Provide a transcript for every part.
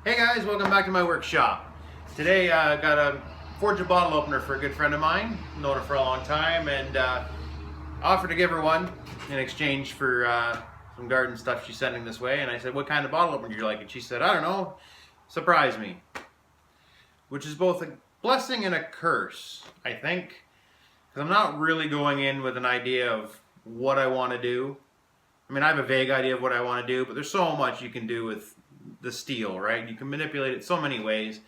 Hey guys, welcome back to my workshop. Today I got a forged a bottle opener for a good friend of mine, known her for a long time, and offered to give her one in exchange for some garden stuff she's sending this way. And I said, what kind of bottle opener do you like? And she said, I don't know, surprise me. Which is both a blessing and a curse, I think. Because I'm not really going in with an idea of what I want to do. I mean, I have a vague idea of what I want to do, but there's so much you can do with the steel, right? You can manipulate it so many ways.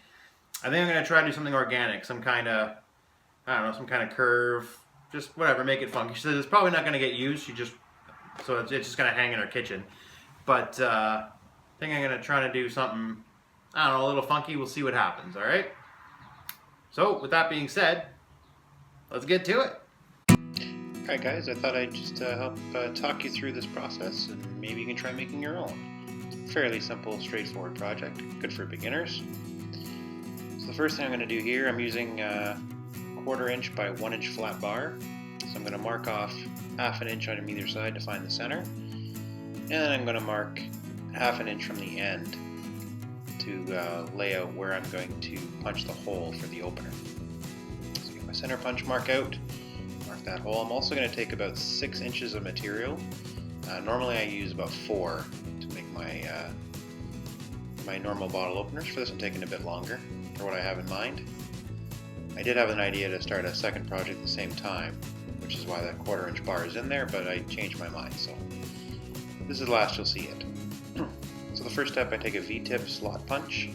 I think I'm going to try to do something organic, some kind of, I don't know, some kind of curve, just whatever, make it funky. She says it's probably not going to get used. So it's just going to hang in her kitchen. But I think I'm going to try to do something, I don't know, a little funky. We'll see what happens, all right? So with that being said, let's get to it. Alright guys, I thought I'd just help talk you through this process, and maybe you can try making your own. Fairly simple, straightforward project, good for beginners. So the first thing I'm going to do here, I'm using 1/4 inch by 1 inch flat bar. So I'm going to mark off 1/2 inch on either side to find the center. And then I'm going to mark 1/2 inch from the end to lay out where I'm going to punch the hole for the opener. So get my center punch mark out. That hole. I'm also going to take about 6 inches of material. Normally I use about 4 to make my normal bottle openers. For this I'm taking a bit longer for what I have in mind. I did have an idea to start a second project at the same time, which is why that 1/4 inch bar is in there, but I changed my mind, so this is the last you'll see it. So the first step, I take a V-tip slot punch.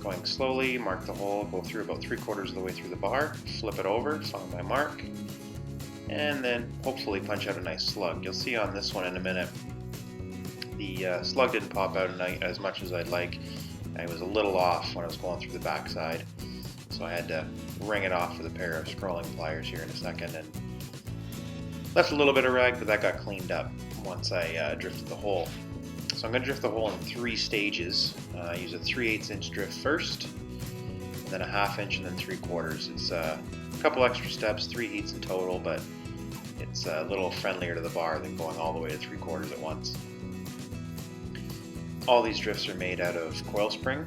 Going slowly, mark the hole, go through about 3/4 of the way through the bar, flip it over, find my mark, and then hopefully punch out a nice slug. You'll see on this one in a minute, the slug didn't pop out as much as I'd like. I was a little off when I was going through the backside, so I had to wring it off with a pair of scrolling pliers here in a second, and left a little bit of rag, but that got cleaned up once I drifted the hole. So I'm going to drift the hole in 3 stages. I use a 3/8 inch drift first, and then a 1/2 inch, and then 3/4. It's a couple extra steps, 3 heats in total, but it's a little friendlier to the bar than going all the way to 3/4 at once. All these drifts are made out of coil spring.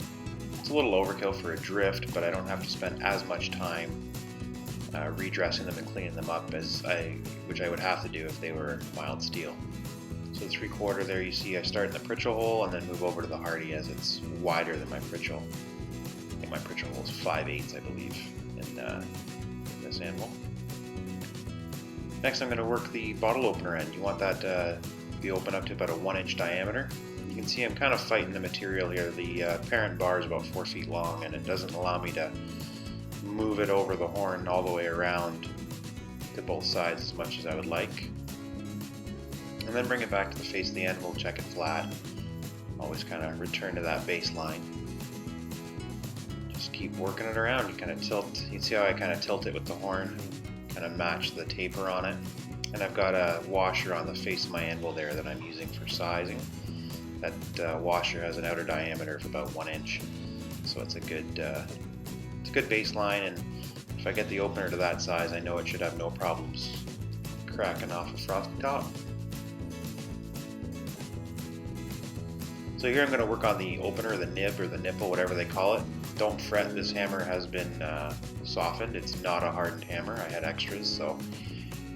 It's a little overkill for a drift, but I don't have to spend as much time redressing them and cleaning them up which I would have to do if they were mild steel. So the 3/4 there, you see I start in the Pritchell hole and then move over to the Hardy as it's wider than my Pritchell. I think my Pritchell hole is 5/8, I believe, in this anvil. Next I'm going to work the bottle opener end. You want that to be open up to about a 1 inch diameter. You can see I'm kind of fighting the material here. The parent bar is about 4 feet long, and it doesn't allow me to move it over the horn all the way around to both sides as much as I would like. And then bring it back to the face of the anvil, check it flat. Always kind of return to that baseline. Just keep working it around. You kind of tilt, you see how I kind of tilt it with the horn, kind of match the taper on it. And I've got a washer on the face of my anvil there that I'm using for sizing. That washer has an outer diameter of about 1 inch. So it's a good baseline, and if I get the opener to that size, I know it should have no problems cracking off a frosty top. So here I'm going to work on the opener, the nib, or the nipple, whatever they call it. Don't fret, this hammer has been softened. It's not a hardened hammer. I had extras, so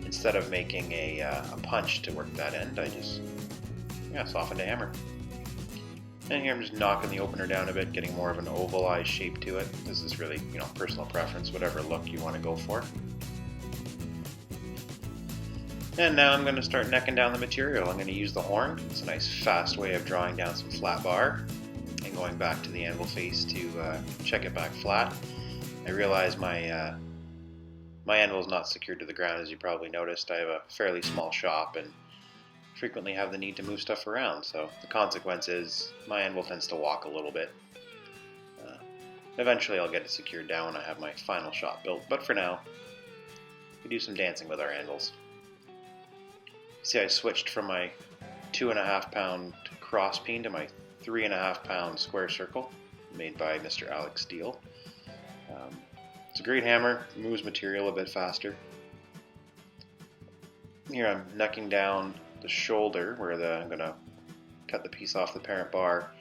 instead of making a punch to work that end, I just softened a hammer. And here I'm just knocking the opener down a bit, getting more of an ovalized shape to it. This is really, personal preference, whatever look you want to go for. And now I'm going to start necking down the material. I'm going to use the horn. It's a nice fast way of drawing down some flat bar and going back to the anvil face to check it back flat. I realize my anvil is not secured to the ground, as you probably noticed. I have a fairly small shop and frequently have the need to move stuff around, so the consequence is my anvil tends to walk a little bit. Eventually I'll get it secured down when I have my final shop built, but for now we do some dancing with our anvils. See, I switched from my 2.5 pound cross peen to my 3.5 pound square circle made by Mr. Alex Steele. It's a great hammer, moves material a bit faster. Here I'm necking down the shoulder where I'm going to cut the piece off the parent bar,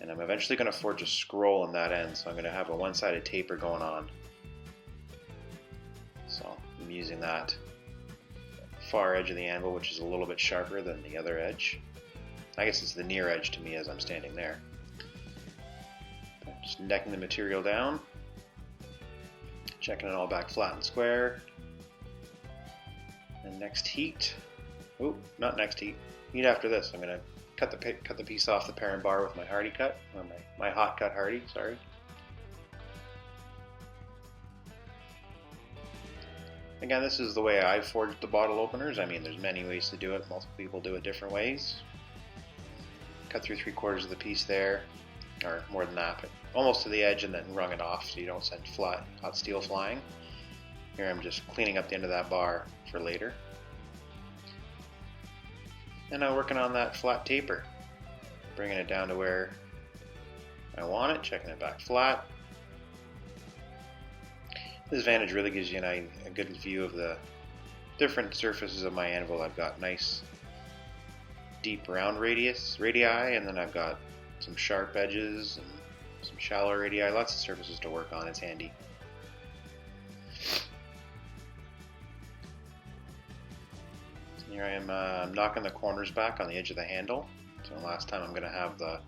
And I'm eventually going to forge a scroll on that end, so I'm going to have a one-sided taper going on. So I'm using that far edge of the anvil, which is a little bit sharper than the other edge. I guess it's the near edge to me as I'm standing there. Just necking the material down, checking it all back flat and square. And next heat, oh, not next heat, heat after this, I'm going to cut the piece off the parent bar with my Hardy cut, or my hot cut Hardy, sorry. Again, this is the way I forged the bottle openers. I mean, there's many ways to do it. Most people do it different ways. Cut through 3/4 of the piece there, or more than that, but almost to the edge, and then wrung it off so you don't send hot steel flying. Here I'm just cleaning up the end of that bar for later. And now working on that flat taper, bringing it down to where I want it, checking it back flat. This vantage really gives you a good view of the different surfaces of my anvil. I've got nice deep round radii, and then I've got some sharp edges and some shallow radii, lots of surfaces to work on. It's handy. Here I am knocking the corners back on the edge of the handle. So last time I'm going to have the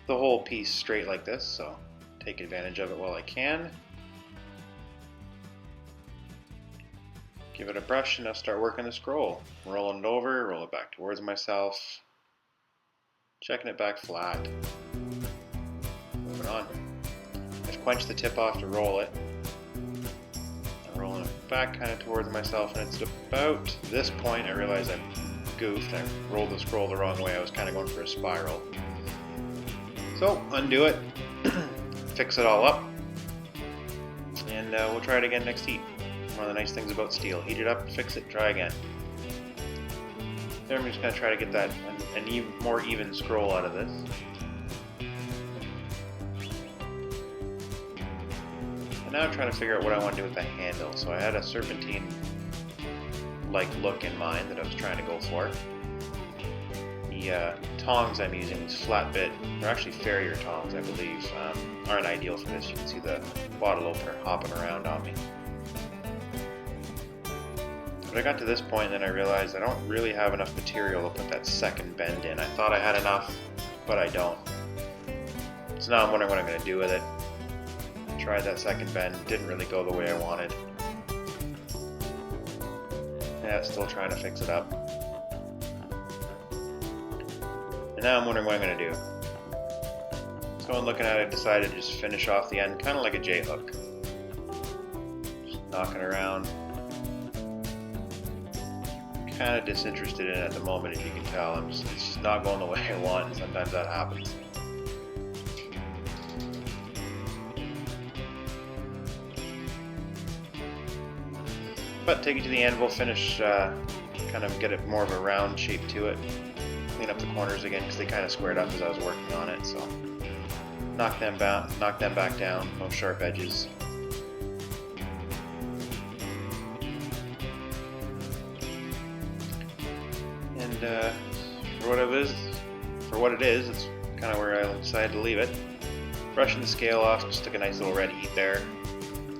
whole piece straight like this, so take advantage of it while I can. Give it a brush and I'll start working the scroll. Rolling it over, roll it back towards myself. Checking it back flat. Moving on. Just quench the tip off to roll it. Rolling it back kind of towards myself, and it's about this point I realized I goofed. I rolled the scroll the wrong way. I was kind of going for a spiral. So undo it, fix it all up, and we'll try it again next heat. One of the nice things about steel: heat it up, fix it, try again. Then I'm just going to try to get that an more even scroll out of this. Now I'm trying to figure out what I want to do with the handle. So I had a serpentine-like look in mind that I was trying to go for. The tongs I'm using, these flat bit, they're actually Farrier tongs, I believe, aren't ideal for this. You can see the bottle opener hopping around on me. But I got to this point and then I realized I don't really have enough material to put that second bend in. I thought I had enough, but I don't. So now I'm wondering what I'm going to do with it. Tried that second bend, didn't really go the way I wanted. Yeah, still trying to fix it up. And now I'm wondering what I'm going to do. So when looking at it, I decided to just finish off the end, kind of like a J-hook. Just knocking around. Kind of disinterested in it at the moment, as you can tell. It's just not going the way I want, and sometimes that happens. But take it to the anvil, finish, kind of get it more of a round shape to it. Clean up the corners again because they kind of squared up as I was working on it. So knock them back down, no sharp edges. And for what it is, it's kind of where I decided to leave it. Brushing the scale off, just took a nice little red heat there.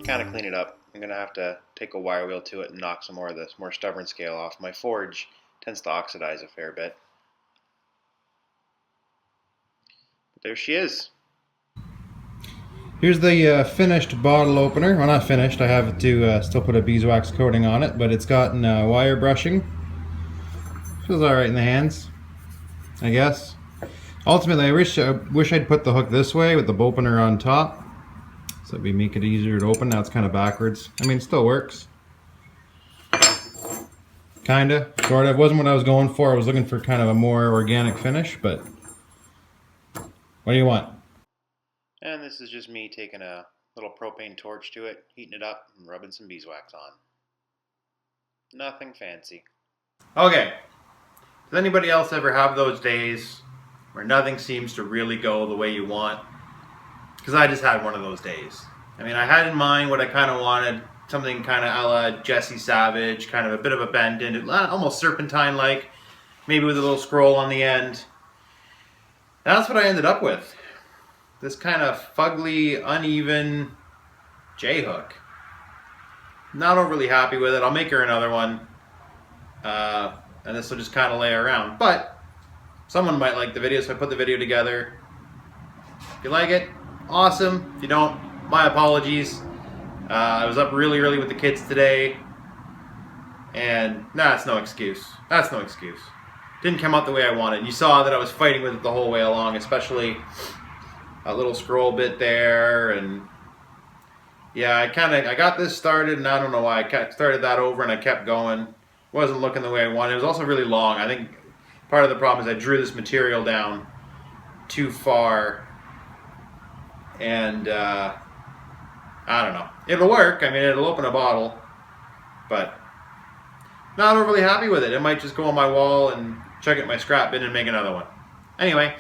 Kind of clean it up. I'm going to have to take a wire wheel to it and knock some more of this more stubborn scale off. My forge tends to oxidize a fair bit. But there she is. Here's the finished bottle opener. Well, not finished. I have to still put a beeswax coating on it, but it's gotten wire brushing. Feels alright in the hands, I guess. Ultimately, I wish I'd put the hook this way with the opener on top. So it'd make it easier to open. Now it's kind of backwards. I mean, it still works. Kinda, sort of. Wasn't what I was going for. I was looking for kind of a more organic finish, but what do you want? And this is just me taking a little propane torch to it, heating it up, and rubbing some beeswax on. Nothing fancy. Okay. Does anybody else ever have those days where nothing seems to really go the way you want? Because I just had one of those days. I mean, I had in mind what I kind of wanted, something kind of a la Jesse Savage, kind of a bit of a bend in it, almost serpentine-like, maybe with a little scroll on the end. That's what I ended up with. This kind of fugly, uneven J-hook. Not overly happy with it. I'll make her another one. And this will just kind of lay around. But someone might like the video, so I put the video together. If you like it, awesome. If you don't, my apologies. I was up really early with the kids today. And that's no excuse. That's no excuse. Didn't come out the way I wanted. You saw that I was fighting with it the whole way along, especially a little scroll bit there. And yeah, I got this started, and I don't know why. I started that over and I kept going. Wasn't looking the way I wanted. It was also really long. I think part of the problem is I drew this material down too far. And I don't know. It'll work. I mean, it'll open a bottle. But not overly happy with it. It might just go on my wall and chuck it in my scrap bin and make another one. Anyway,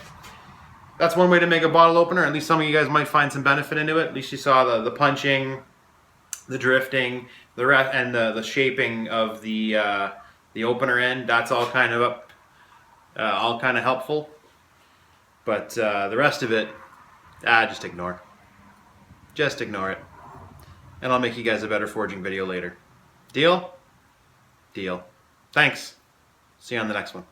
that's one way to make a bottle opener. At least some of you guys might find some benefit into it. At least you saw the punching, the drifting, and the shaping of the opener end. That's all kind of helpful. But the rest of it, just ignore. Just ignore it. And I'll make you guys a better forging video later. Deal? Deal. Thanks. See you on the next one.